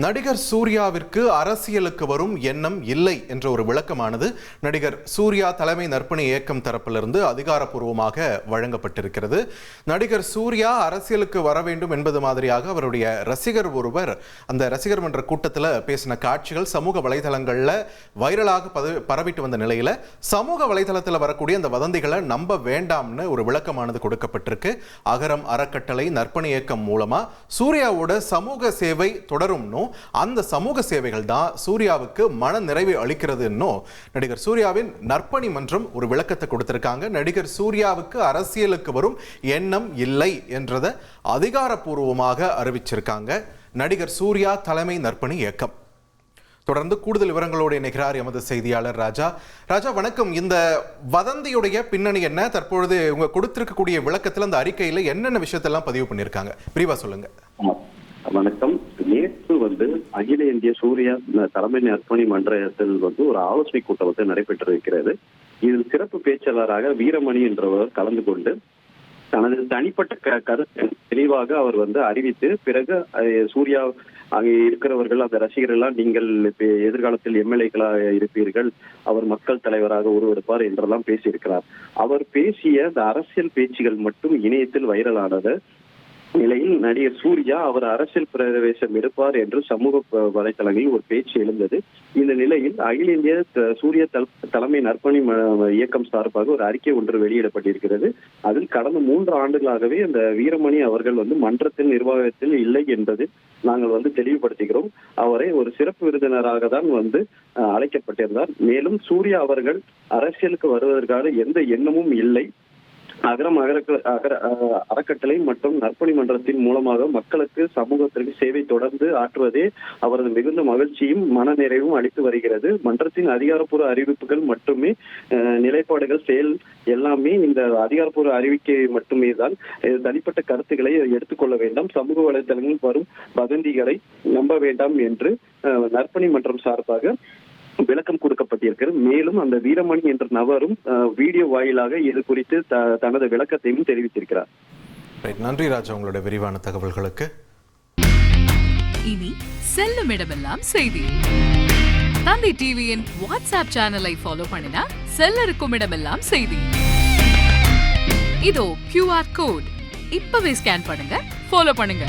நடிகர் சூர்யாவிற்கு அரசியலுக்கு வரும் எண்ணம் இல்லை என்ற ஒரு விளக்கமானது நடிகர் சூர்யா தலைமை நற்பணி இயக்கம் தரப்பிலிருந்து அதிகாரப்பூர்வமாக வழங்கப்பட்டிருக்கிறது. நடிகர் சூர்யா அரசியலுக்கு வர வேண்டும் என்பது மாதிரியாக அவருடைய ரசிகர் ஒருவர் அந்த ரசிகர் மன்ற கூட்டத்தில் பேசின காட்சிகள் சமூக வலைதளங்களில் வைரலாக பரவிட்டு வந்த நிலையில் சமூக வலைதளத்தில் வரக்கூடிய அந்த வதந்திகளை நம்ப வேண்டாம்னு ஒரு விளக்கமானது கொடுக்கப்பட்டிருக்கு. அகரம் அறக்கட்டளை நற்பணி இயக்கம் மூலமா சூர்யாவோட சமூக சேவை தொடரும்னு அந்த சமூக சேவைகள் தான் சூர்யாவுக்கு மன நிறைவை அளிக்கிறதுன்னு நடிகர் சூர்யாவின் நற்பணி மன்றம் ஒரு விளக்கத்தை கொடுத்திருக்காங்க. நடிகர் சூர்யாவுக்கு அரசியலுக்கு வரும் எண்ணம் இல்லை என்றதை அதிகாரப்பூர்வமாக அறிவிச்சிருக்காங்க நடிகர் சூர்யா தலைமை நற்பணி இயக்கம். தொடர்ந்து கூடுதல் விவரங்களோடு இணைகிறார் எமது செய்தியாளர் ராஜா. ராஜா வணக்கம். இந்த வதந்தியுடைய பின்னணி என்ன, தற்பொழுது உங்க கொடுத்திருக்கக்கூடிய விளக்கத்தில் அந்த அறிக்கையில் என்னென்ன விஷயத்தெல்லாம் பதிவு பண்ணியிருக்காங்க, விரிவா சொல்லுங்க. வணக்கம். நேற்று அகில இந்திய சூர்யா தலைமை நற்பணி மன்றத்தில் ஒரு ஆலோசனை கூட்டம் நடைபெற்றிருக்கிறது. இதில் சிறப்பு பேச்சாளராக வீரமணி என்றவர் கலந்து கொண்டு தனது தனிப்பட்ட கருத்தை தெளிவாக அவர் அறிவித்து, பிறகு சூர்யா அங்கே இருக்கிறவர்கள் அந்த ரசிகர்கள் நீங்கள் எதிர்காலத்தில் எம்எல்ஏக்களாக இருப்பீர்கள், அவர் மக்கள் தலைவராக உருவெடுப்பார் என்றெல்லாம் பேசியிருக்கிறார். அவர் பேசிய அந்த அரசியல் பேச்சுகள் மட்டும் இணையத்தில் வைரலானது நிலையில் நடிகர் சூர்யா அவர் அரசியல் பிரவேசம் எடுப்பார் என்று சமூக வலைதளங்களில் ஒரு பேச்சு எழுந்தது. இந்த நிலையில் அகில இந்திய சூர்யா தலைமை நற்பணி இயக்கம் சார்பாக ஒரு அறிக்கை ஒன்று வெளியிடப்பட்டிருக்கிறது. அதில் கடந்த 3 ஆண்டுகளாகவே இந்த வீரமணி அவர்கள் மன்றத்தின் நிர்வாகத்தில் இல்லை என்பது நாங்கள் தெளிவுபடுத்துகிறோம். அவரை ஒரு சிறப்பு விருந்தினராக தான் அழைக்கப்பட்டிருந்தார். மேலும் சூர்யா அவர்கள் அரசியலுக்கு வருவதற்கான எந்த எண்ணமும் இல்லை. அகரம் அறக்கட்டளை மற்றும் நற்பணி மன்றத்தின் மூலமாக மக்களுக்கு சமூகத்திற்கு சேவை தொடர்ந்து ஆற்றுவதே அவரது மிகுந்த மகிழ்ச்சியும் மன நிறைவும் அளித்து வருகிறது. மன்றத்தின் அதிகாரப்பூர்வ அறிவிப்புகள் மட்டுமே நிலைப்பாடுகள் செயல் எல்லாமே இந்த அதிகாரப்பூர்வ அறிவிக்கை மட்டுமே தான். தனிப்பட்ட கருத்துக்களை எடுத்துக்கொள்ள வேண்டாம், சமூக வலைதளங்களில் வரும் வதந்திகளை நம்ப வேண்டாம் என்று நற்பணி மன்றம் சார்பாக விளக்கம் கொடுக்கப்பட்டிருக்கிறது. மேலும் அந்த வீரமணி என்ற நபரும் வீடியோ வாயிலாக இது குறித்து தனது விளக்கத்தையும் தெரிவித்திருக்கிறார். நன்றி ராஜா, உங்களுடைய விரிவான தகவல்களுக்கு. இனி செல்லும் இடமெல்லாம் செய்தி. தந்தை டிவியின் வாட்ஸ்அப் சேனலை ஃபாலோ பண்ணினா செல்ல இருக்கும் இடமெல்லாம் செய்தி. இதோ QR கோட் இப்பவே ஸ்கேன் பண்ணுங்க, ஃபாலோ பண்ணுங்க.